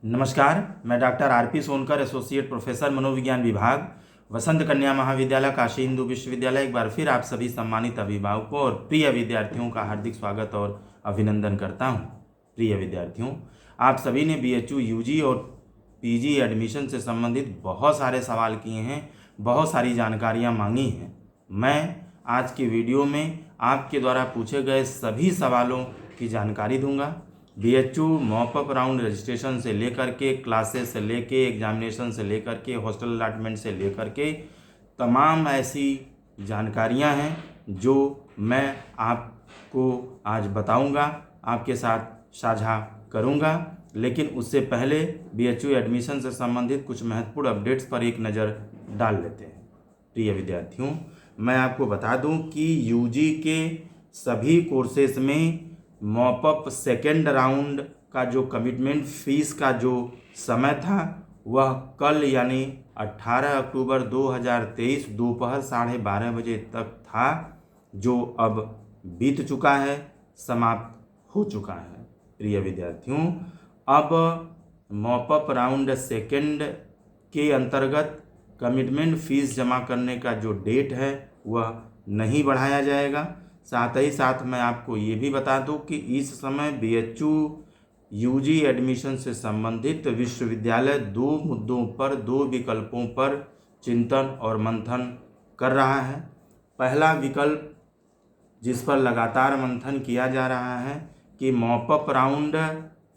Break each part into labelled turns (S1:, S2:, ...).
S1: नमस्कार, मैं doctor RP Sonkar, associate professor मनोविज्ञान विभाग, वसंत कन्या महाविद्यालय काशी हिंदू विश्वविद्यालय। एक बार फिर आप सभी सम्मानित अभिभावकों और प्रिय विद्यार्थियों का हार्दिक स्वागत और अभिनंदन करता हूं। प्रिय विद्यार्थियों, आप सभी ने बीएचयू यूजी और पीजी एडमिशन से संबंधित बहुत सारे सवाल किए हैं, बहुत सारी जानकारियां मांगी हैं। मैं आज की वीडियो में आपके द्वारा पूछे गए सभी सवालों की जानकारी दूंगा। बीएचयू मॉपअप राउंड रजिस्ट्रेशन से लेकर के, क्लासेस से लेके, एग्जामिनेशन से लेकर के, हॉस्टल अलॉटमेंट से लेकर के तमाम ऐसी जानकारियां हैं जो मैं आपको आज बताऊंगा, आपके साथ साझा करूंगा। लेकिन उससे पहले बीएचयू एडमिशन से संबंधित कुछ महत्वपूर्ण अपडेट्स पर एक नज़र डाल लेते हैं। प्रिय विद्यार्थियों, मैं आपको बता दूं कि यूजी के सभी कोर्सेज में मॉपअप सेकेंड राउंड का जो कमिटमेंट फीस का जो समय था वह कल यानी 18 अक्टूबर 2023 दोपहर 12:30 बजे तक था, जो अब बीत चुका है, समाप्त हो चुका है। प्रिय विद्यार्थियों, अब मॉपअप राउंड सेकेंड के अंतर्गत कमिटमेंट फीस जमा करने का जो डेट है वह नहीं बढ़ाया जाएगा। साथ ही साथ मैं आपको ये भी बता दूं कि इस समय बीएचयू यूजी एडमिशन से संबंधित विश्वविद्यालय दो मुद्दों पर, दो विकल्पों पर चिंतन और मंथन कर रहा है। पहला विकल्प जिस पर लगातार मंथन किया जा रहा है कि mop up round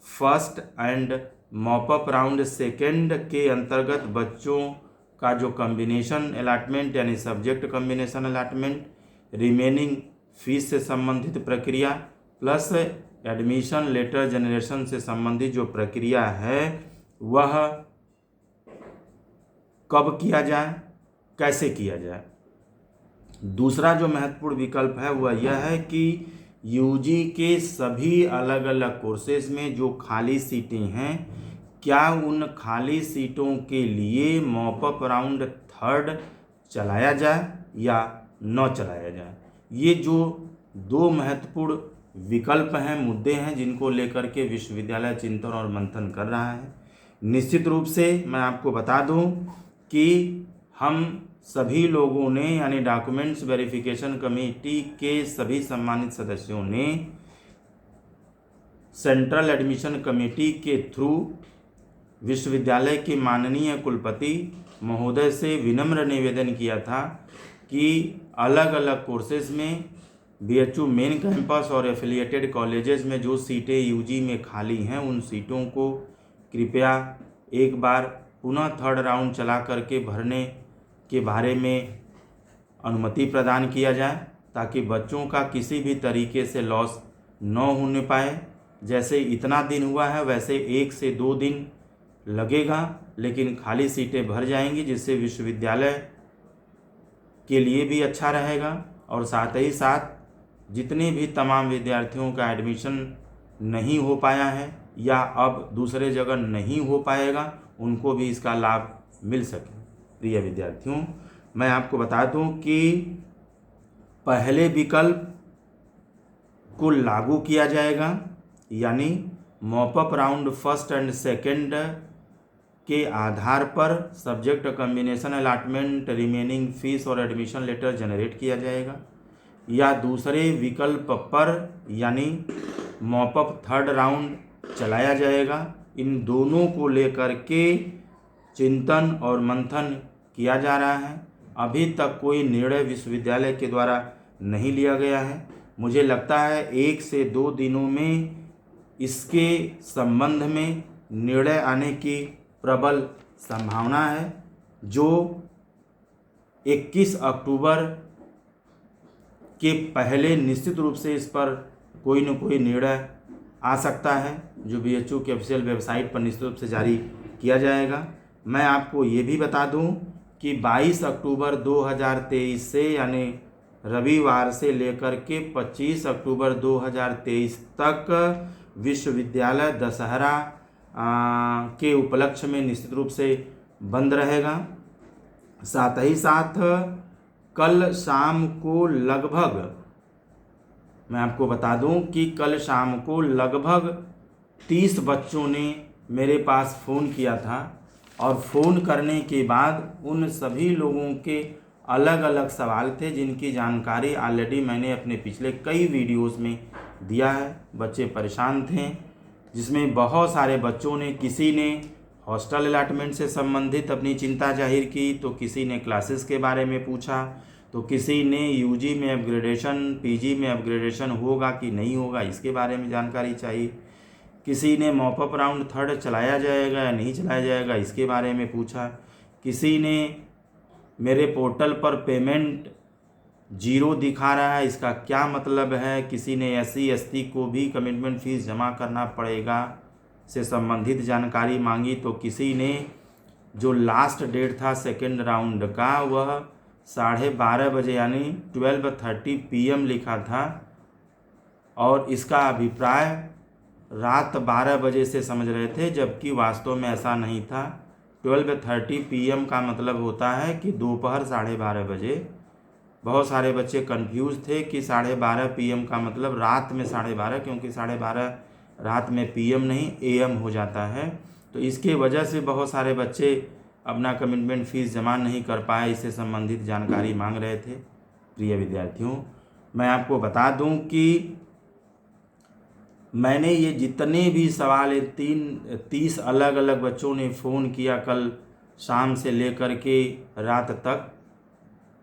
S1: first and mop up round second के अंतर्गत बच्चों का जो कॉम्बिनेशन अलॉटमेंट यानी subject combination allotment, remaining fees से संबंधित प्रक्रिया प्लस एडमिशन लेटर जनरेशन से संबंधित जो प्रक्रिया है वह कब किया जाए, कैसे किया जाए। दूसरा जो महत्वपूर्ण विकल्प है वह यह है कि यूजी के सभी अलग अलग कोर्सेज में जो खाली सीटें हैं, क्या उन खाली सीटों के लिए मॉपअप राउंड थर्ड चलाया जाए या न चलाया जाए। ये जो दो महत्वपूर्ण विकल्प हैं, मुद्दे हैं, जिनको लेकर के विश्वविद्यालय चिंतन और मंथन कर रहा है। निश्चित रूप से मैं आपको बता दूं कि हम सभी लोगों ने यानी डॉक्यूमेंट्स वेरिफिकेशन कमेटी के सभी सम्मानित सदस्यों ने सेंट्रल एडमिशन कमेटी के थ्रू विश्वविद्यालय के माननीय कुलपति महोदय से विनम्र निवेदन किया था कि अलग अलग कोर्सेज में बीएचयू मेन कैंपस और एफिलिएटेड कॉलेजेस में जो सीटें यूजी में खाली हैं उन सीटों को कृपया एक बार पुनः थर्ड राउंड चला करके भरने के बारे में अनुमति प्रदान किया जाए, ताकि बच्चों का किसी भी तरीके से लॉस न होने पाए। जैसे इतना दिन हुआ है वैसे 1 से 2 दिन लगेगा, लेकिन खाली सीटें भर जाएंगी, जिससे विश्वविद्यालय के लिए भी अच्छा रहेगा और साथ ही साथ जितने भी तमाम विद्यार्थियों का एडमिशन नहीं हो पाया है या अब दूसरे जगह नहीं हो पाएगा उनको भी इसका लाभ मिल सके। प्रिय विद्यार्थियों, मैं आपको बता दूं कि पहले विकल्प को लागू किया जाएगा, यानी mop up round first and second के आधार पर subject combination allotment, remaining fees और एडमिशन लेटर जनरेट किया जाएगा, या दूसरे विकल्प पर यानी मॉपअप थर्ड राउंड चलाया जाएगा। इन दोनों को लेकर के चिंतन और मंथन किया जा रहा है। अभी तक कोई निर्णय विश्वविद्यालय के द्वारा नहीं लिया गया है। मुझे लगता है 1 से 2 दिनों में इसके संबंध में निर्णय आने की प्रबल संभावना है, जो 21 अक्टूबर के पहले निश्चित रूप से इस पर कोई न कोई निर्णय आ सकता है, जो बीएचयू के ऑफिशियल वेबसाइट पर निश्चित रूप से जारी किया जाएगा। मैं आपको ये भी बता दूं कि 22 अक्टूबर 2023 से यानी रविवार से लेकर के 25 अक्टूबर 2023 तक विश्वविद्यालय दशहरा के उपलक्ष्य में निश्चित रूप से बंद रहेगा। साथ ही साथ कल शाम को लगभग, मैं आपको बता दूं कि कल शाम को लगभग 30 बच्चों ने मेरे पास फ़ोन किया था और फ़ोन करने के बाद उन सभी लोगों के अलग अलग सवाल थे जिनकी जानकारी ऑलरेडी मैंने अपने पिछले कई वीडियोस में दिया है। बच्चे परेशान थे, जिसमें बहुत सारे बच्चों ने, किसी ने हॉस्टल अलॉटमेंट से संबंधित अपनी चिंता जाहिर की, तो किसी ने क्लासेस के बारे में पूछा, तो किसी ने यूजी में अपग्रेडेशन, पीजी में अपग्रेडेशन होगा कि नहीं होगा इसके बारे में जानकारी चाहिए, किसी ने मॉपअप राउंड 3rd चलाया जाएगा या नहीं चलाया जाएगा इसके बारे में पूछा, किसी ने मेरे पोर्टल पर पेमेंट 0 दिखा रहा है, इसका क्या मतलब है, किसी ने SC ST को भी कमिटमेंट फ़ीस जमा करना पड़ेगा से संबंधित जानकारी मांगी, तो किसी ने जो लास्ट डेट था 2nd राउंड का वह 12:30 बजे यानी 12:30 PM लिखा था और इसका अभिप्राय रात 12 बजे से समझ रहे थे, जबकि वास्तव में ऐसा नहीं था। 12:30 PM का मतलब होता है कि दोपहर 12:30 बजे। बहुत सारे बच्चे कंफ्यूज थे कि 12:30 PM का मतलब रात में 12:30, क्योंकि 12:30 रात में PM नहीं AM हो जाता है। तो इसके वजह से बहुत सारे बच्चे अपना कमिटमेंट फ़ीस जमा नहीं कर पाए, इससे संबंधित जानकारी मांग रहे थे। प्रिय विद्यार्थियों, मैं आपको बता दूं कि मैंने ये जितने भी सवाल 30 अलग अलग बच्चों ने फ़ोन किया कल शाम से लेकर के रात तक,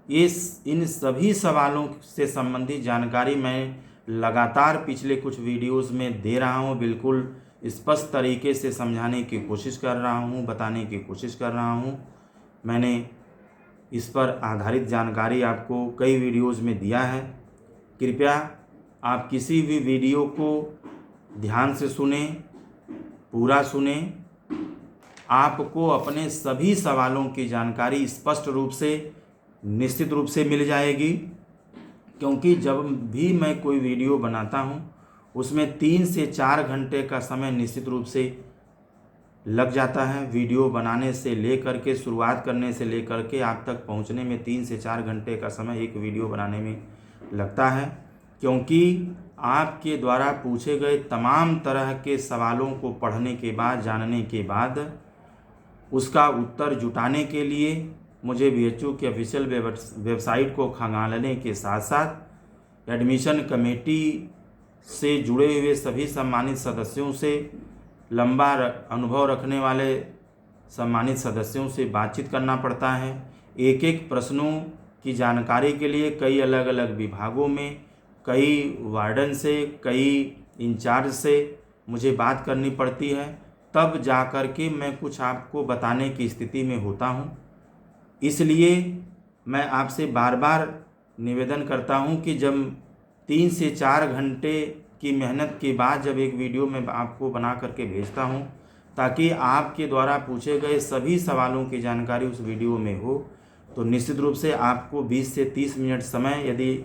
S1: इन सभी सवालों से संबंधित जानकारी मैं लगातार पिछले कुछ वीडियोस में दे रहा हूँ। बिल्कुल स्पष्ट तरीके से समझाने की कोशिश कर रहा हूँ, बताने की कोशिश कर रहा हूँ। मैंने इस पर आधारित जानकारी आपको कई वीडियोस में दिया है। कृपया आप किसी भी वीडियो को ध्यान से सुने, पूरा सुने। आपको अपने सभी सवालों की जानकारी स्पष्ट रूप से, निश्चित रूप से मिल जाएगी, क्योंकि जब भी मैं कोई वीडियो बनाता हूँ उसमें 3 से 4 घंटे का समय निश्चित रूप से लग जाता है। वीडियो बनाने से लेकर के, शुरुआत करने से लेकर के आप तक पहुँचने में 3 से 4 घंटे का समय एक वीडियो बनाने में लगता है, क्योंकि आपके द्वारा पूछे गए तमाम तरह के सवालों को पढ़ने के बाद, जानने के बाद उसका उत्तर जुटाने के लिए मुझे BHU की ऑफिशियल वेबसाइट को खंगालने के साथ साथ एडमिशन कमेटी से जुड़े हुए सभी सम्मानित सदस्यों से, लंबा अनुभव रखने वाले सम्मानित सदस्यों से बातचीत करना पड़ता है। एक एक प्रश्नों की जानकारी के लिए कई अलग अलग विभागों में, कई वार्डन से, कई इंचार्ज से मुझे बात करनी पड़ती है, तब जा कर के मैं कुछ आपको बताने की स्थिति में होता हूँ। इसलिए मैं आपसे बार बार निवेदन करता हूँ कि जब 3 से 4 घंटे की मेहनत के बाद जब एक वीडियो मैं आपको बना करके भेजता हूँ, ताकि आपके द्वारा पूछे गए सभी सवालों की जानकारी उस वीडियो में हो, तो निश्चित रूप से आपको 20 से 30 मिनट समय यदि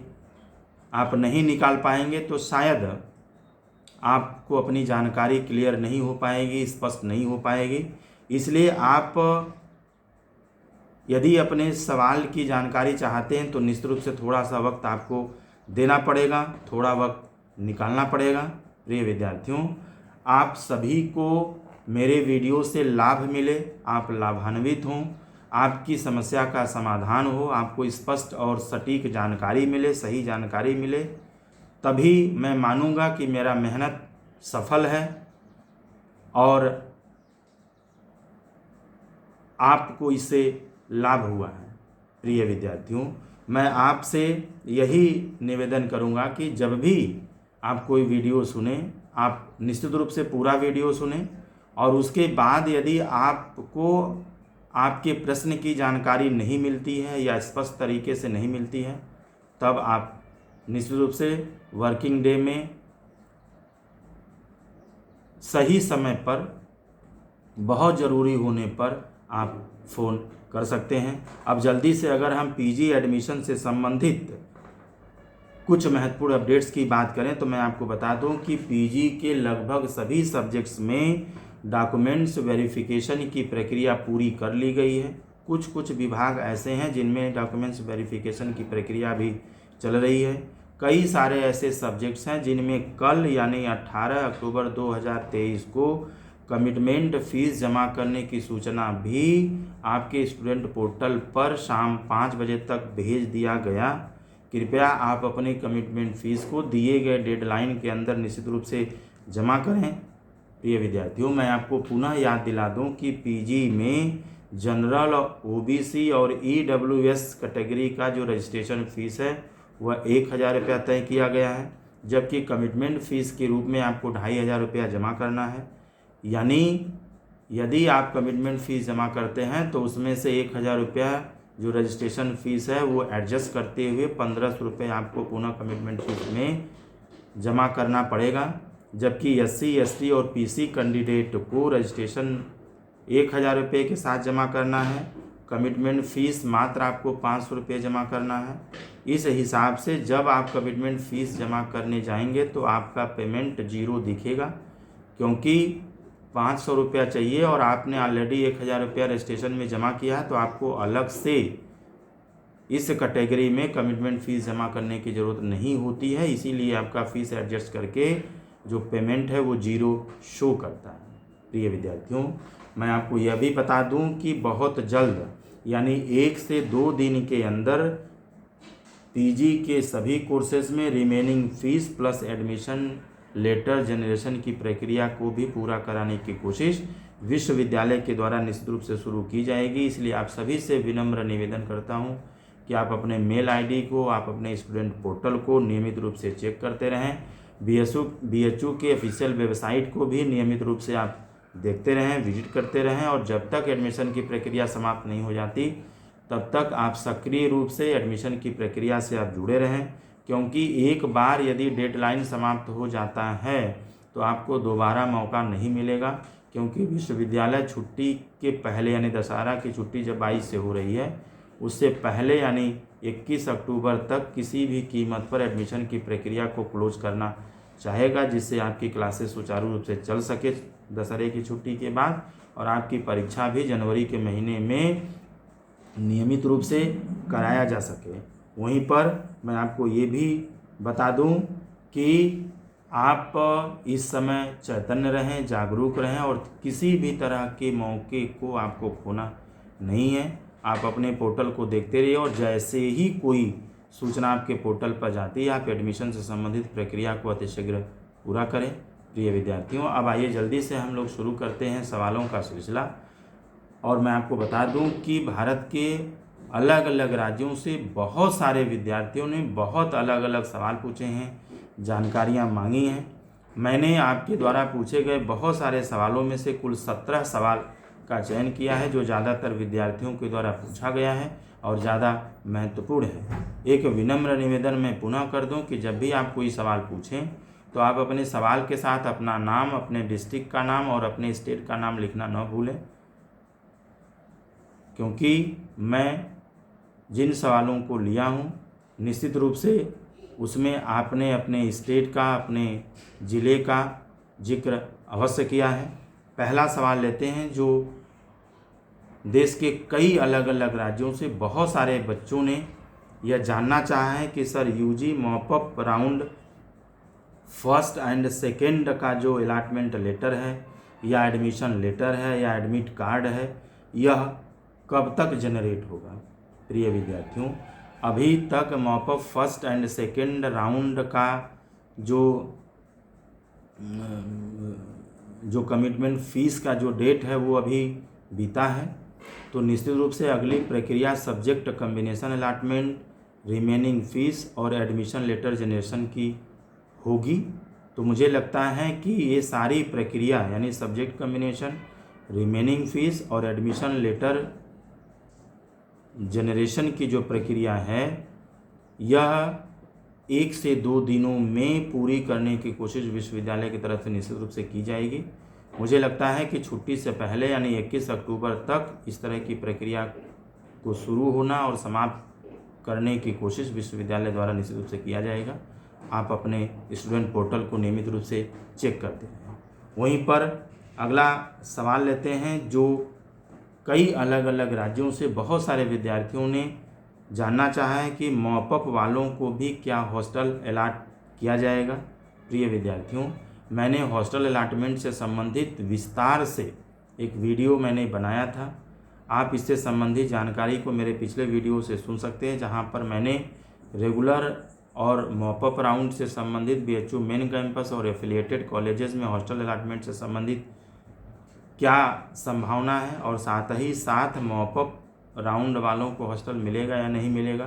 S1: आप नहीं निकाल पाएंगे तो शायद आपको अपनी जानकारी क्लियर नहीं हो पाएगी, स्पष्ट नहीं हो पाएगी। इसलिए आप यदि अपने सवाल की जानकारी चाहते हैं तो निश्चित रूप से थोड़ा सा वक्त आपको देना पड़ेगा, थोड़ा वक्त निकालना पड़ेगा। प्रिय विद्यार्थियों, आप सभी को मेरे वीडियो से लाभ मिले, आप लाभान्वित हों, आपकी समस्या का समाधान हो, आपको स्पष्ट और सटीक जानकारी मिले, सही जानकारी मिले, तभी मैं मानूंगा कि मेरा मेहनत सफल है और आपको इससे लाभ हुआ है। प्रिय विद्यार्थियों, मैं आपसे यही निवेदन करूंगा कि जब भी आप कोई वीडियो सुने, आप निश्चित रूप से पूरा वीडियो सुने और उसके बाद यदि आपको आपके प्रश्न की जानकारी नहीं मिलती है या स्पष्ट तरीके से नहीं मिलती है, तब आप निश्चित रूप से वर्किंग डे में सही समय पर, बहुत ज़रूरी होने पर आप फ़ोन कर सकते हैं। अब जल्दी से अगर हम पीजी एडमिशन से संबंधित कुछ महत्वपूर्ण अपडेट्स की बात करें तो मैं आपको बता दूं कि पीजी के लगभग सभी सब्जेक्ट्स में डॉक्यूमेंट्स वेरिफिकेशन की प्रक्रिया पूरी कर ली गई है। कुछ विभाग ऐसे हैं जिनमें डॉक्यूमेंट्स वेरिफिकेशन की प्रक्रिया भी चल रही है। कई सारे ऐसे सब्जेक्ट्स हैं जिनमें कल यानी 18 अक्टूबर 2023 को कमिटमेंट फ़ीस जमा करने की सूचना भी आपके स्टूडेंट पोर्टल पर शाम 5 बजे तक भेज दिया गया। कृपया आप अपनी कमिटमेंट फ़ीस को दिए गए डेडलाइन के अंदर निश्चित रूप से जमा करें। प्रिय विद्यार्थियों, मैं आपको पुनः याद दिला दूं कि पीजी में जनरल, ओबीसी और ईडब्ल्यूएस कैटेगरी का जो रजिस्ट्रेशन फ़ीस है वह 1000 रुपया तय किया गया है, जबकि कमिटमेंट फ़ीस के रूप में आपको 2500 रुपया जमा करना है। यानी यदि आप कमिटमेंट फ़ीस जमा करते हैं तो उसमें से 1000 रुपया जो रजिस्ट्रेशन फ़ीस है वो एडजस्ट करते हुए 1500 रुपये आपको पुनः कमिटमेंट फ़ीस में जमा करना पड़ेगा। जबकि SC, ST और PC कैंडिडेट को रजिस्ट्रेशन 1000 रुपये के साथ जमा करना है, कमिटमेंट फ़ीस मात्र आपको 500 रुपये जमा करना है। इस हिसाब से जब आप कमिटमेंट फ़ीस जमा करने जाएंगे तो आपका पेमेंट जीरो दिखेगा, क्योंकि 500 रुपया चाहिए और आपने ऑलरेडी 1000 रुपया रजिस्ट्रेशन में जमा किया है, तो आपको अलग से इस कैटेगरी में कमिटमेंट फ़ीस जमा करने की ज़रूरत नहीं होती है। इसीलिए आपका फ़ीस एडजस्ट करके जो पेमेंट है वो जीरो शो करता है। प्रिय विद्यार्थियों, मैं आपको यह भी बता दूं कि बहुत जल्द यानी 1 से 2 दिन के अंदर पीजी के सभी कोर्सेज में remaining fees plus admission letter generation की प्रक्रिया को भी पूरा कराने की कोशिश विश्वविद्यालय के द्वारा निश्चित रूप से शुरू की जाएगी। इसलिए आप सभी से विनम्र निवेदन करता हूं कि आप अपने मेल आईडी को, आप अपने स्टूडेंट पोर्टल को नियमित रूप से चेक करते रहें। BHU के ऑफिशियल वेबसाइट को भी नियमित रूप से आप देखते रहें, विजिट करते रहें, और जब तक एडमिशन की प्रक्रिया समाप्त नहीं हो जाती तब तक आप सक्रिय रूप से एडमिशन की प्रक्रिया से आप जुड़े रहें, क्योंकि एक बार यदि डेडलाइन समाप्त हो जाता है तो आपको दोबारा मौका नहीं मिलेगा। क्योंकि विश्वविद्यालय छुट्टी के पहले यानी दशहरा की छुट्टी जब 22 से हो रही है, उससे पहले यानी 21 अक्टूबर तक किसी भी कीमत पर एडमिशन की प्रक्रिया को क्लोज करना चाहेगा, जिससे आपकी क्लासेस सुचारू रूप से चल सके दशहरे की छुट्टी के बाद, और आपकी परीक्षा भी जनवरी के महीने में नियमित रूप से कराया जा सके। वहीं पर मैं आपको ये भी बता दूं कि आप इस समय चैतन्य रहें, जागरूक रहें, और किसी भी तरह के मौके को आपको खोना नहीं है। आप अपने पोर्टल को देखते रहिए और जैसे ही कोई सूचना आपके पोर्टल पर जाती है आप एडमिशन से संबंधित प्रक्रिया को अतिशीघ्र पूरा करें। प्रिय विद्यार्थियों, अब आइए जल्दी से हम लोग शुरू करते हैं सवालों का सिलसिला। और मैं आपको बता दूं कि भारत के अलग अलग राज्यों से बहुत सारे विद्यार्थियों ने बहुत अलग अलग सवाल पूछे हैं, जानकारियां मांगी हैं। मैंने आपके द्वारा पूछे गए बहुत सारे सवालों में से कुल 17 सवाल का चयन किया है, जो ज़्यादातर विद्यार्थियों के द्वारा पूछा गया है और ज़्यादा महत्वपूर्ण है। एक विनम्र निवेदन मैं पुनः कर दूं कि जब भी आप कोई सवाल पूछें तो आप अपने सवाल के साथ अपना नाम, अपने डिस्ट्रिक्ट का नाम और अपने स्टेट का नाम लिखना न भूलें, क्योंकि मैं जिन सवालों को लिया हूं निश्चित रूप से उसमें आपने अपने स्टेट का, अपने ज़िले का जिक्र अवश्य किया है। पहला सवाल लेते हैं, जो देश के कई अलग अलग राज्यों से बहुत सारे बच्चों ने यह जानना चाहा है कि sir UG mop-up round first and second का जो अलॉटमेंट लेटर है या एडमिशन लेटर है या एडमिट कार्ड है, यह कब तक जनरेट होगा। प्रिय विद्यार्थियों, अभी तक mop up first and second round का जो कमिटमेंट फ़ीस का जो डेट है वो अभी बीता है। तो निश्चित रूप से अगली प्रक्रिया subject combination allotment, remaining fees और एडमिशन लेटर जनरेशन की होगी। तो मुझे लगता है कि ये सारी प्रक्रिया यानी सब्जेक्ट कम्बिनेशन, रिमेनिंग फ़ीस और एडमिशन लेटर जनरेशन की जो प्रक्रिया है यह 1 से 2 दिनों में पूरी करने की कोशिश विश्वविद्यालय की तरफ से निश्चित रूप से की जाएगी। मुझे लगता है कि छुट्टी से पहले यानी 21 अक्टूबर तक इस तरह की प्रक्रिया को शुरू होना और समाप्त करने की कोशिश विश्वविद्यालय द्वारा निश्चित रूप से किया जाएगा। आप अपने स्टूडेंट पोर्टल को नियमित रूप से चेक करते हैं। वहीं पर अगला सवाल लेते हैं, जो कई अलग अलग राज्यों से बहुत सारे विद्यार्थियों ने जानना चाहा है कि मॉपअप वालों को भी क्या हॉस्टल अलॉट किया जाएगा। प्रिय विद्यार्थियों, मैंने हॉस्टल अलॉटमेंट से संबंधित विस्तार से एक वीडियो मैंने बनाया था। आप इससे संबंधित जानकारी को मेरे पिछले वीडियो से सुन सकते हैं, जहां पर मैंने रेगुलर और मॉपअप राउंड से संबंधित BHU मेन कैंपस और एफिलिएटेड कॉलेजेस में हॉस्टल अलॉटमेंट से संबंधित क्या संभावना है और साथ ही साथ मॉपअप राउंड वालों को हॉस्टल मिलेगा या नहीं मिलेगा,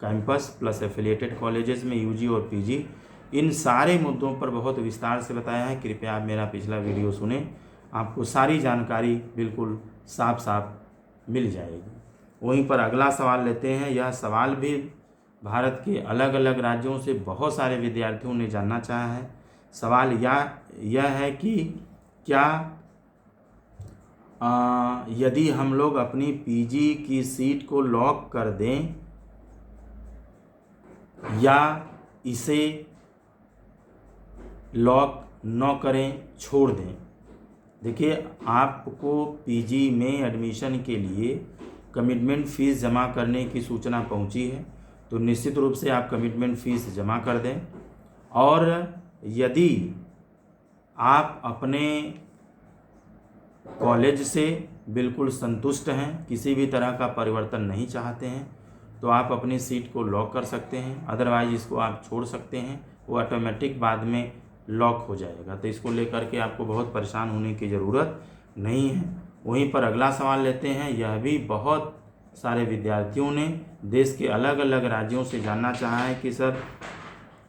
S1: कैंपस प्लस एफिलिएटेड कॉलेजेस में UG और PG, इन सारे मुद्दों पर बहुत विस्तार से बताया है। कृपया आप मेरा पिछला वीडियो सुने, आपको सारी जानकारी बिल्कुल साफ साफ मिल जाएगी। वहीं पर अगला सवाल लेते हैं। यह सवाल भी भारत के अलग अलग राज्यों से बहुत सारे विद्यार्थियों ने जानना चाहा है। सवाल यह है कि क्या यदि हम लोग अपनी PG की सीट को लॉक कर दें या इसे लॉक न करें, छोड़ दें। देखिए, आपको PG में एडमिशन के लिए कमिटमेंट फ़ीस जमा करने की सूचना पहुंची है, तो निश्चित रूप से आप कमिटमेंट फ़ीस जमा कर दें। और यदि आप अपने कॉलेज से बिल्कुल संतुष्ट हैं, किसी भी तरह का परिवर्तन नहीं चाहते हैं, तो आप अपनी सीट को लॉक कर सकते हैं। अदरवाइज इसको आप छोड़ सकते हैं, वो ऑटोमेटिक बाद में लॉक हो जाएगा। तो इसको लेकर के आपको बहुत परेशान होने की ज़रूरत नहीं है। वहीं पर अगला सवाल लेते हैं। यह भी बहुत सारे विद्यार्थियों ने देश के अलग अलग राज्यों से जानना चाहा है कि sir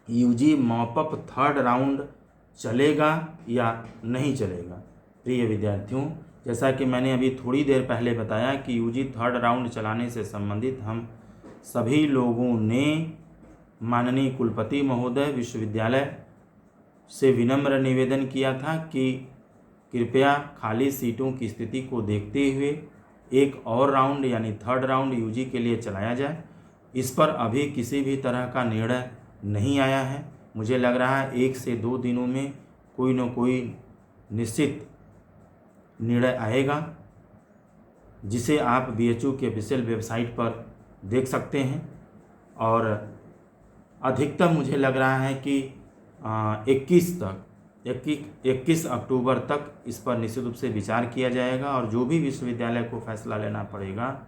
S1: UG mop up third round चलेगा या नहीं चलेगा। प्रिय विद्यार्थियों, जैसा कि मैंने अभी थोड़ी देर पहले बताया कि UG थर्ड राउंड चलाने से संबंधित हम सभी लोगों ने माननीय कुलपति महोदय विश्वविद्यालय से विनम्र निवेदन किया था कि कृपया खाली सीटों की स्थिति को देखते हुए एक और राउंड यानी थर्ड राउंड UG के लिए चलाया जाए। इस पर अभी किसी भी तरह का निर्णय नहीं आया है। मुझे लग रहा है 1 से 2 दिनों में कोई न कोई निश्चित निर्णय आएगा, जिसे आप BHU के ऑफिशियल वेबसाइट पर देख सकते हैं। और अधिकतम मुझे लग रहा है कि 21 अक्टूबर तक इस पर निश्चित रूप से विचार किया जाएगा। और जो भी विश्वविद्यालय को फैसला लेना पड़ेगा,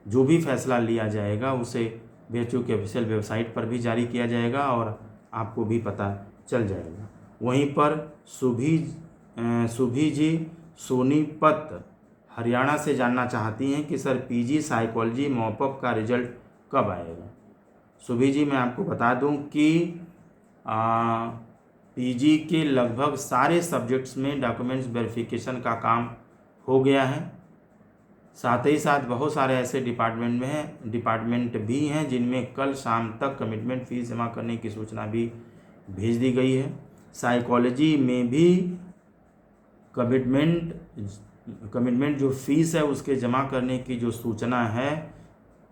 S1: जो भी फैसला लिया जाएगा, उसे BHU के ऑफिशियल वेबसाइट पर भी जारी किया जाएगा और आपको भी पता चल जाएगा। वहीं पर सुभी जी सोनीपत हरियाणा से जानना चाहती हैं कि सर PG साइकोलॉजी मॉपअप का रिजल्ट कब आएगा। सुभी जी, मैं आपको बता दूं कि PG के लगभग सारे सब्जेक्ट्स में डॉक्यूमेंट्स वेरिफिकेशन का काम हो गया है। साथ ही साथ बहुत सारे ऐसे डिपार्टमेंट भी हैं जिनमें कल शाम तक कमिटमेंट फ़ीस जमा करने की सूचना भी भेज दी गई है। साइकोलॉजी में भी कमिटमेंट जो फ़ीस है उसके जमा करने की जो सूचना है,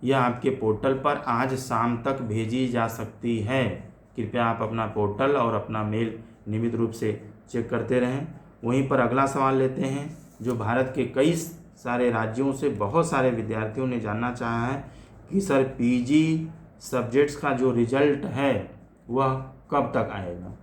S1: यह आपके पोर्टल पर आज शाम तक भेजी जा सकती है। कृपया आप अपना पोर्टल और अपना मेल नियमित रूप से चेक करते रहें। वहीं पर अगला सवाल लेते हैं, जो भारत के कई सारे राज्यों से बहुत सारे विद्यार्थियों ने जानना चाहा है कि सर PG सब्जेक्ट्स का जो रिजल्ट है वह कब तक आएगा।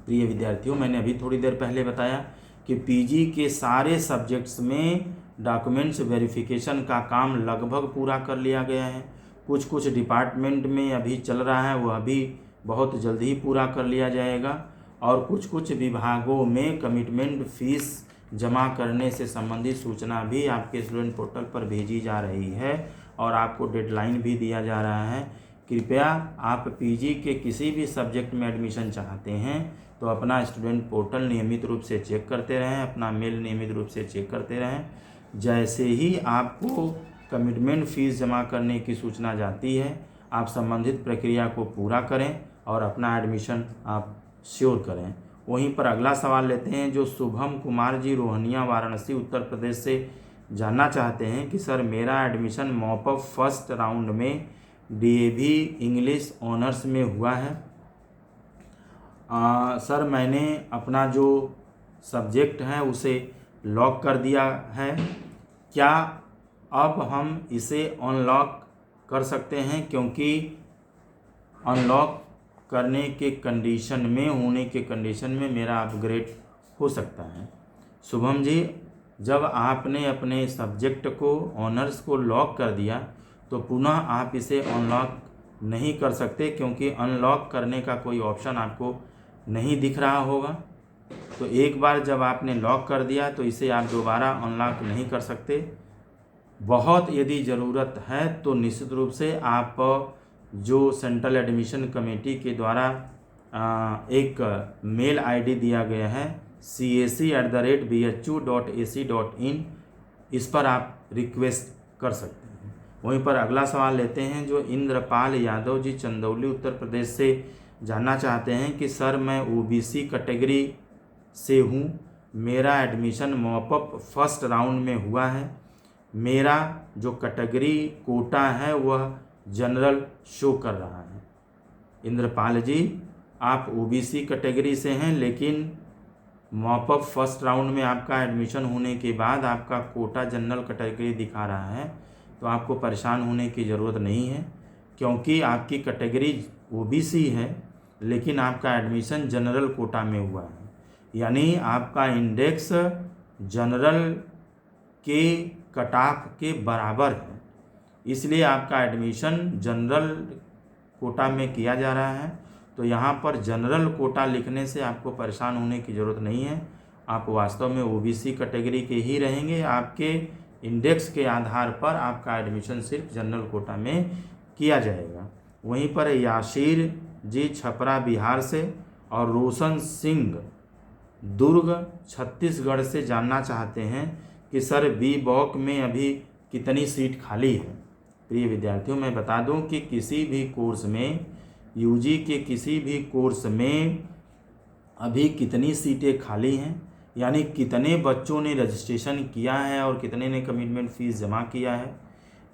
S1: प्रिय विद्यार्थियों, मैंने अभी थोड़ी देर पहले बताया कि PG के सारे सब्जेक्ट्स में डॉक्यूमेंट्स वेरिफिकेशन का काम लगभग पूरा कर लिया गया है। कुछ डिपार्टमेंट में अभी चल रहा है, वह भी बहुत जल्द ही पूरा कर लिया जाएगा। और कुछ विभागों में कमिटमेंट फ़ीस जमा करने से संबंधित सूचना भी आपके स्टूडेंट पोर्टल पर भेजी जा रही है और आपको डेडलाइन भी दिया जा रहा है। कृपया आप PG के किसी भी सब्जेक्ट में एडमिशन चाहते हैं तो अपना स्टूडेंट पोर्टल नियमित रूप से चेक करते रहें, अपना मेल नियमित रूप से चेक करते रहें। जैसे ही आपको कमिटमेंट फ़ीस जमा करने की सूचना जाती है, आप संबंधित प्रक्रिया को पूरा करें और अपना एडमिशन आप श्योर करें। वहीं पर अगला सवाल लेते हैं, जो शुभम कुमार जी रोहनिया वाराणसी उत्तर प्रदेश से जानना चाहते हैं कि सर मेरा एडमिशन मॉपअप फर्स्ट राउंड में DAV इंग्लिश ऑनर्स में हुआ है। सर मैंने अपना जो सब्जेक्ट है उसे लॉक कर दिया है, क्या अब हम इसे अनलॉक कर सकते हैं? क्योंकि अनलॉक करने के कंडीशन में होने के कंडीशन में मेरा अपग्रेड हो सकता है। शुभम जी, जब आपने अपने सब्जेक्ट को ऑनर्स को लॉक कर दिया तो पुनः आप इसे अनलॉक नहीं कर सकते, क्योंकि अनलॉक करने का कोई ऑप्शन आपको नहीं दिख रहा होगा। तो एक बार जब आपने लॉक कर दिया तो इसे आप दोबारा अनलॉक नहीं कर सकते। बहुत यदि ज़रूरत है तो निश्चित रूप से आप जो सेंट्रल एडमिशन कमेटी के द्वारा एक मेल आईडी दिया गया है cac@bhu.ac.in, इस पर आप रिक्वेस्ट कर सकते हैं। वहीं पर अगला सवाल लेते हैं जो इंद्रपाल यादव जी चंदौली उत्तर प्रदेश से जानना चाहते हैं कि सर मैं ओबीसी कैटेगरी से हूँ, मेरा एडमिशन मॉपअप फर्स्ट राउंड में हुआ है, मेरा जो कैटेगरी कोटा है वह जनरल शो कर रहा है। इंद्रपाल जी, आप ओबीसी कैटेगरी से हैं, लेकिन मॉपअप फर्स्ट राउंड में आपका एडमिशन होने के बाद आपका कोटा जनरल कैटेगरी दिखा रहा है, तो आपको परेशान होने की ज़रूरत नहीं है, क्योंकि आपकी कैटेगरी ओबीसी है लेकिन आपका एडमिशन जनरल कोटा में हुआ है, यानी आपका इंडेक्स जनरल के कट ऑफ के बराबर है, इसलिए आपका एडमिशन जनरल कोटा में किया जा रहा है। तो यहाँ पर जनरल कोटा लिखने से आपको परेशान होने की ज़रूरत नहीं है, आप वास्तव में ओबीसी कैटेगरी के ही रहेंगे। आपके इंडेक्स के आधार पर आपका एडमिशन सिर्फ जनरल कोटा में किया जाएगा। वहीं पर याशीर जी छपरा बिहार से और रोशन सिंह दुर्ग छत्तीसगढ़ से जानना चाहते हैं कि सर बी.वॉक में अभी कितनी सीट खाली है। प्रिय विद्यार्थियों, मैं बता दूं कि किसी भी कोर्स में, यूजी के किसी भी कोर्स में अभी कितनी सीटें खाली हैं, यानी कितने बच्चों ने रजिस्ट्रेशन किया है और कितने ने कमिटमेंट फ़ीस जमा किया है,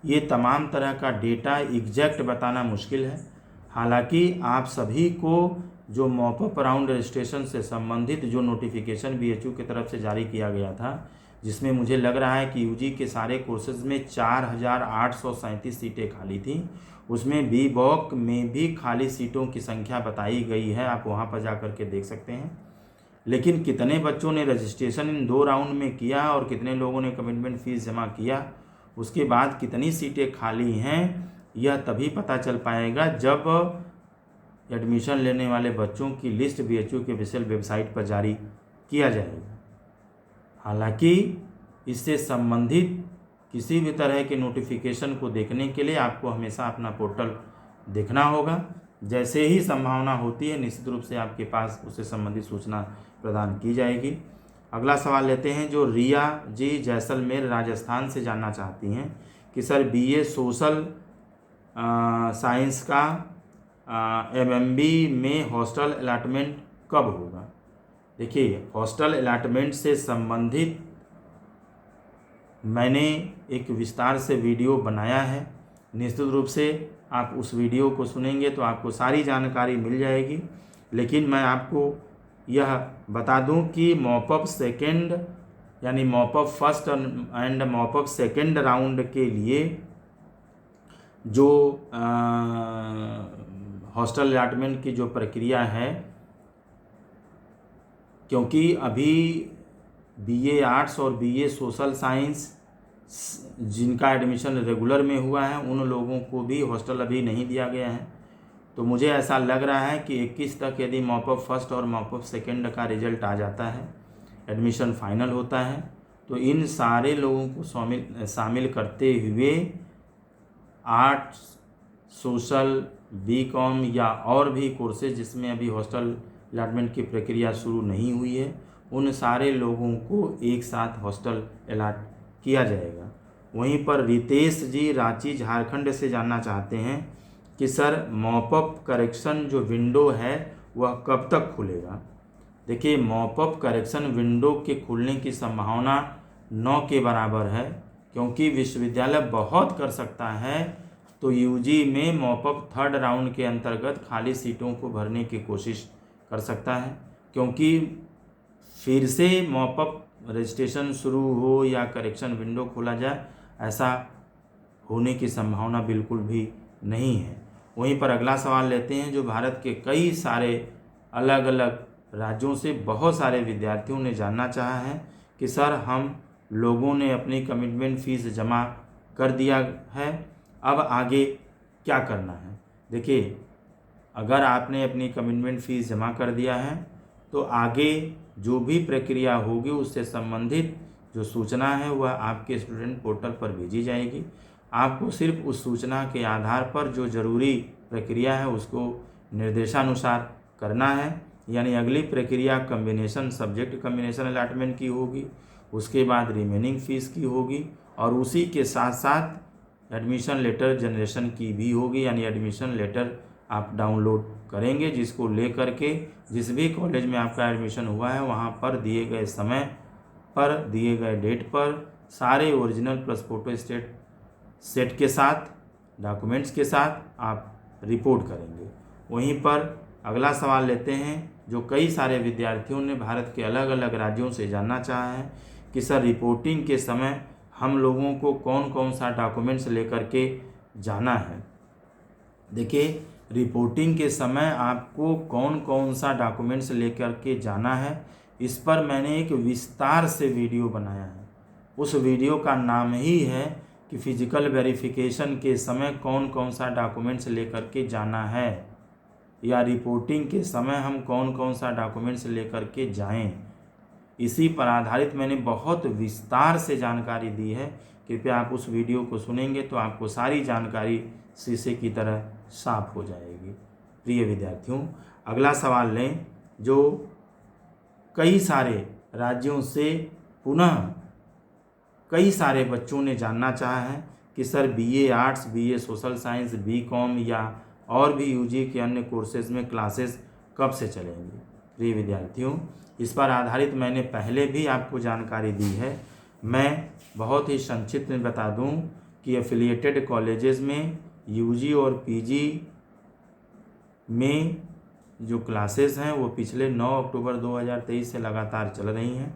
S1: ये तमाम तरह का डेटा एग्जैक्ट बताना मुश्किल है। हालांकि आप सभी को जो मॉपअप राउंड रजिस्ट्रेशन से संबंधित जो नोटिफिकेशन बीएचयू की तरफ से जारी किया गया था, जिसमें मुझे लग रहा है कि यूजी के सारे कोर्सेज में 4837 सीटें खाली थी, उसमें बी.वॉक में भी खाली सीटों की संख्या बताई गई है, आप वहां पर जाकर के देख सकते हैं। लेकिन कितने बच्चों ने रजिस्ट्रेशन इन 2 राउंड में किया और कितने लोगों ने कमिटमेंट फ़ीस जमा किया, उसके बाद कितनी सीटें खाली हैं, यह तभी पता चल पाएगा जब एडमिशन लेने वाले बच्चों की लिस्ट बीएचयू के ऑफिशियल वेबसाइट पर जारी किया जाएगा। हालांकि इससे संबंधित किसी भी तरह के नोटिफिकेशन को देखने के लिए आपको हमेशा अपना पोर्टल देखना होगा। जैसे ही संभावना होती है निश्चित रूप से आपके पास उससे संबंधित सूचना प्रदान की जाएगी। अगला सवाल लेते हैं जो रिया जी जैसलमेर राजस्थान से जानना चाहती हैं कि सर बीए सोशल साइंस का एमएमबी में हॉस्टल अलॉटमेंट कब होगा। देखिए, हॉस्टल अलॉटमेंट से संबंधित मैंने एक विस्तार से वीडियो बनाया है, निश्चित रूप से आप उस वीडियो को सुनेंगे तो आपको सारी जानकारी मिल जाएगी। लेकिन मैं आपको यह बता दूं कि मॉपअप सेकेंड यानी mop up first and mop up second round के लिए जो हॉस्टल अलॉटमेंट की जो प्रक्रिया है, क्योंकि अभी बीए आर्ट्स और बीए सोशल साइंस जिनका एडमिशन रेगुलर में हुआ है उन लोगों को भी हॉस्टल अभी नहीं दिया गया है, तो मुझे ऐसा लग रहा है कि 21 तक यदि मॉपअप फर्स्ट और मॉपअप सेकेंड का रिजल्ट आ जाता है, एडमिशन फाइनल होता है, तो इन सारे लोगों को शामिल करते हुए आर्ट्स, सोशल, बीकॉम या और भी कोर्सेज जिसमें अभी हॉस्टल अलॉटमेंट की प्रक्रिया शुरू नहीं हुई है, उन सारे लोगों को एक साथ हॉस्टल अलॉट किया जाएगा। वहीं पर रितेश जी रांची झारखंड से जानना चाहते हैं कि सर मॉपअप करेक्शन जो विंडो है वह कब तक खुलेगा। देखिए, मॉपअप करेक्शन विंडो के खुलने की संभावना 9 के बराबर है, क्योंकि विश्वविद्यालय बहुत कर सकता है तो यूजी में मॉपअप थर्ड राउंड के अंतर्गत खाली सीटों को भरने की कोशिश कर सकता है, क्योंकि फिर से मॉपअप रजिस्ट्रेशन शुरू हो या करेक्शन विंडो खोला जाए ऐसा होने की संभावना बिल्कुल भी नहीं है। वहीं पर अगला सवाल लेते हैं, जो भारत के कई सारे अलग अलग राज्यों से बहुत सारे विद्यार्थियों ने जानना चाहा है कि सर हम लोगों ने अपनी कमिटमेंट फ़ीस जमा कर दिया है, अब आगे क्या करना है। देखिए, अगर आपने अपनी कमिटमेंट फ़ीस जमा कर दिया है तो आगे जो भी प्रक्रिया होगी उससे संबंधित जो सूचना है वह आपके स्टूडेंट पोर्टल पर भेजी जाएगी। आपको सिर्फ उस सूचना के आधार पर जो ज़रूरी प्रक्रिया है उसको निर्देशानुसार करना है। यानी अगली प्रक्रिया कम्बिनेशन सब्जेक्ट कम्बिनेशन अलॉटमेंट की होगी, उसके बाद रिमेनिंग फ़ीस की होगी और उसी के साथ साथ एडमिशन लेटर जनरेशन की भी होगी। यानी एडमिशन लेटर आप डाउनलोड करेंगे, जिसको ले करके जिस भी कॉलेज में आपका एडमिशन हुआ है वहाँ पर दिए गए समय पर दिए गए डेट पर सारे original plus photo state set के साथ डॉक्यूमेंट्स के साथ आप रिपोर्ट करेंगे। वहीं पर अगला सवाल लेते हैं, जो कई सारे विद्यार्थियों ने भारत के अलग अलग राज्यों से जानना चाहा है कि सर रिपोर्टिंग के समय हम लोगों को कौन कौन सा डॉक्यूमेंट्स लेकर के जाना है। देखिए, रिपोर्टिंग के समय आपको कौन कौन सा डॉक्यूमेंट्स लेकर के जाना है, इस पर मैंने एक विस्तार से वीडियो बनाया है। उस वीडियो का नाम ही है कि फिजिकल वेरिफिकेशन के समय कौन कौन सा डॉक्यूमेंट्स लेकर के जाना है, या रिपोर्टिंग के समय हम कौन कौन सा डॉक्यूमेंट्स लेकर के जाएं। इसी पर आधारित मैंने बहुत विस्तार से जानकारी दी है। कृपया आप उस वीडियो को सुनेंगे तो आपको सारी जानकारी शीशे की तरह साफ हो जाएगी। प्रिय विद्यार्थियों, अगला सवाल लें, जो कई सारे राज्यों से पुनः कई सारे बच्चों ने जानना चाहा है कि sir BA arts, BA social science, BCom या और भी यूजी के अन्य कोर्सेज में क्लासेस कब से चलेंगी। प्रिय विद्यार्थियों, इस पर आधारित मैंने पहले भी आपको जानकारी दी है। मैं बहुत ही संक्षिप्त में बता दूं कि एफिलिएटेड कॉलेजेस में यूजी और पीजी में जो क्लासेस हैं वो पिछले 9 अक्टूबर 2023 से लगातार चल रही हैं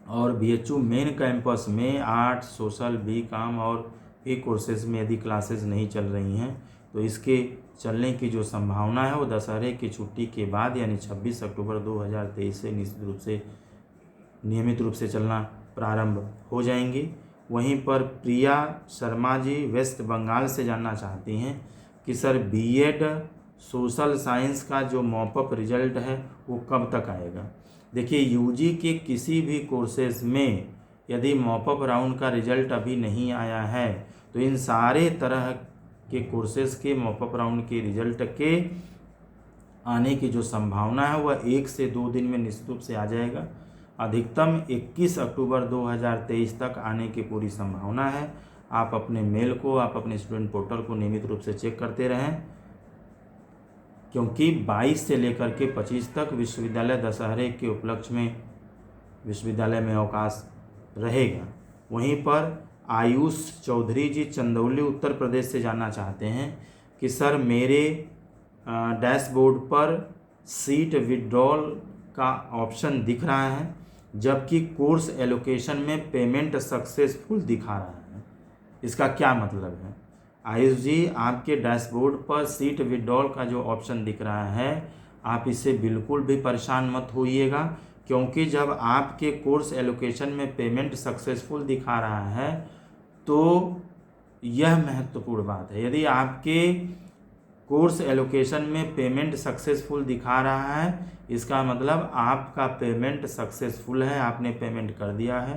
S1: और बीएचयू मेन कैंपस में आर्ट्स, सोशल, बीकॉम और भी कोर्सेज में यदि क्लासेस नहीं चल रही हैं तो इसके चलने की जो संभावना है वो दशहरे की छुट्टी के बाद यानी 26 अक्टूबर 2023 से नियमित रूप से चलना प्रारंभ हो जाएंगी। वहीं पर प्रिया शर्मा जी वेस्ट बंगाल से जानना चाहती हैं कि सर बीएड सोशल साइंस का जो मॉपअप रिजल्ट है वो कब तक आएगा। देखिए, यूजी के किसी भी कोर्सेज में यदि मॉपअप राउंड का रिजल्ट अभी नहीं आया है तो इन सारे तरह के कोर्सेज के मॉपअप राउंड के रिजल्ट के आने की जो संभावना है वह 1 से 2 दिन में निश्चित रूप से आ जाएगा। अधिकतम 21 अक्टूबर 2023 तक आने की पूरी संभावना है। आप अपने मेल को, आप अपने स्टूडेंट पोर्टल को नियमित रूप से चेक करते रहें, क्योंकि 22 से लेकर के 25 तक विश्वविद्यालय दशहरे के उपलक्ष्य में विश्वविद्यालय में अवकाश रहेगा। वहीं पर आयुष चौधरी जी चंदौली उत्तर प्रदेश से जानना चाहते हैं कि सर मेरे डैशबोर्ड पर सीट विड्रॉल का ऑप्शन दिख रहा है जबकि कोर्स एलोकेशन में पेमेंट सक्सेसफुल दिखा रहा है, इसका क्या मतलब है। आयुष जी, आपके डैशबोर्ड पर सीट विड्रॉल का जो ऑप्शन दिख रहा है आप इससे बिल्कुल भी परेशान मत होइएगा, क्योंकि जब आपके कोर्स एलोकेशन में पेमेंट सक्सेसफुल दिखा रहा है तो यह महत्वपूर्ण बात है। यदि आपके कोर्स एलोकेशन में पेमेंट सक्सेसफुल दिखा रहा है इसका मतलब आपका पेमेंट सक्सेसफुल है, आपने पेमेंट कर दिया है।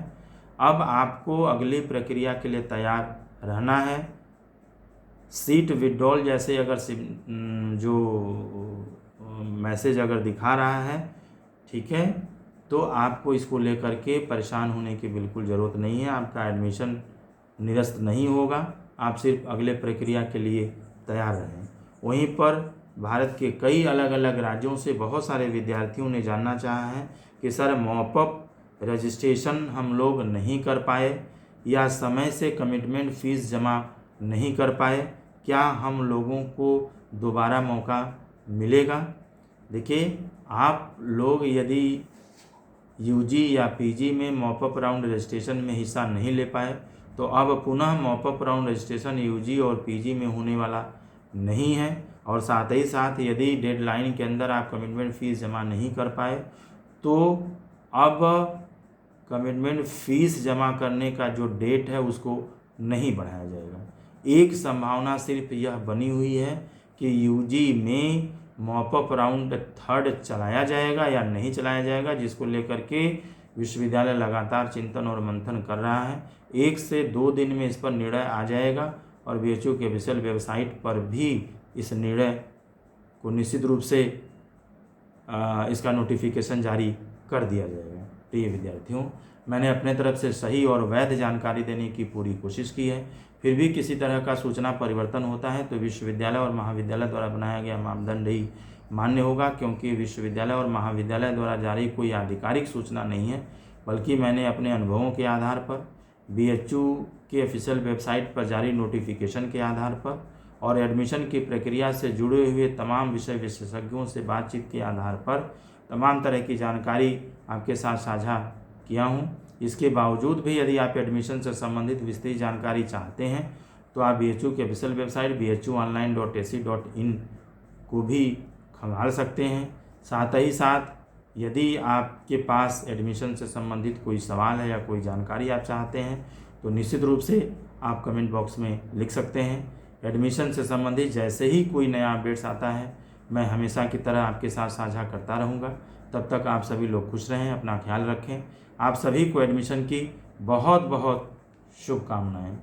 S1: अब आपको अगली प्रक्रिया के लिए तैयार रहना है। सीट विड्रॉल जैसे अगर जो मैसेज अगर दिखा रहा है, ठीक है, तो आपको इसको लेकर के परेशान होने की बिल्कुल ज़रूरत नहीं है। आपका एडमिशन निरस्त नहीं होगा, आप सिर्फ अगले प्रक्रिया के लिए तैयार रहें। वहीं पर भारत के कई अलग अलग राज्यों से बहुत सारे विद्यार्थियों ने जानना चाहा है कि सर मॉपअप रजिस्ट्रेशन हम लोग नहीं कर पाए या समय से कमिटमेंट फ़ीस जमा नहीं कर पाए, क्या हम लोगों को दोबारा मौका मिलेगा। देखिए, आप लोग यदि यूजी या पीजी में मॉपअप राउंड रजिस्ट्रेशन में हिस्सा नहीं ले पाए तो अब पुनः मॉपअप राउंड रजिस्ट्रेशन यूजी और पीजी में होने वाला नहीं है। और साथ ही साथ यदि डेडलाइन के अंदर आप कमिटमेंट फ़ीस जमा नहीं कर पाए तो अब कमिटमेंट फ़ीस जमा करने का जो डेट है उसको नहीं बढ़ाया जाएगा। एक संभावना सिर्फ यह बनी हुई है कि यूजी में मॉपअप राउंड 3 चलाया जाएगा या नहीं चलाया जाएगा, जिसको लेकर के विश्वविद्यालय लगातार चिंतन और मंथन कर रहा है। 1 से 2 दिन में इस पर निर्णय आ जाएगा और बीएचयू के ऑफिशियल वेबसाइट पर भी इस निर्णय को निश्चित रूप से इसका नोटिफिकेशन जारी कर दिया जाएगा। प्रिय विद्यार्थियों, मैंने अपने तरफ से सही और वैध जानकारी देने की पूरी कोशिश की है। फिर भी किसी तरह का सूचना परिवर्तन होता है तो विश्वविद्यालय और महाविद्यालय द्वारा बनाया गया मापदंड ही मान्य होगा, क्योंकि विश्वविद्यालय और महाविद्यालय द्वारा जारी कोई आधिकारिक सूचना नहीं है, बल्कि मैंने अपने अनुभवों के आधार पर, बीएचयू के ऑफिशियल वेबसाइट पर जारी नोटिफिकेशन के आधार पर और एडमिशन की प्रक्रिया से जुड़े हुए तमाम विषय विशेषज्ञों से बातचीत के आधार पर तमाम तरह की जानकारी आपके साथ साझा किया हूँ। इसके बावजूद भी यदि आप एडमिशन से संबंधित विस्तृत जानकारी चाहते हैं तो आप बीएचयू के ऑफिशियल वेबसाइट bhuonline.ac.in को भी खंगाल सकते हैं। साथ ही साथ यदि आपके पास एडमिशन से संबंधित कोई सवाल है या कोई जानकारी आप चाहते हैं तो निश्चित रूप से आप कमेंट बॉक्स में लिख सकते हैं। एडमिशन से संबंधित जैसे ही कोई नया अपडेट्स आता है मैं हमेशा की तरह आपके साथ साझा करता रहूँगा। तब तक आप सभी लोग खुश रहें, अपना ख्याल रखें। आप सभी को एडमिशन की बहुत बहुत शुभकामनाएं।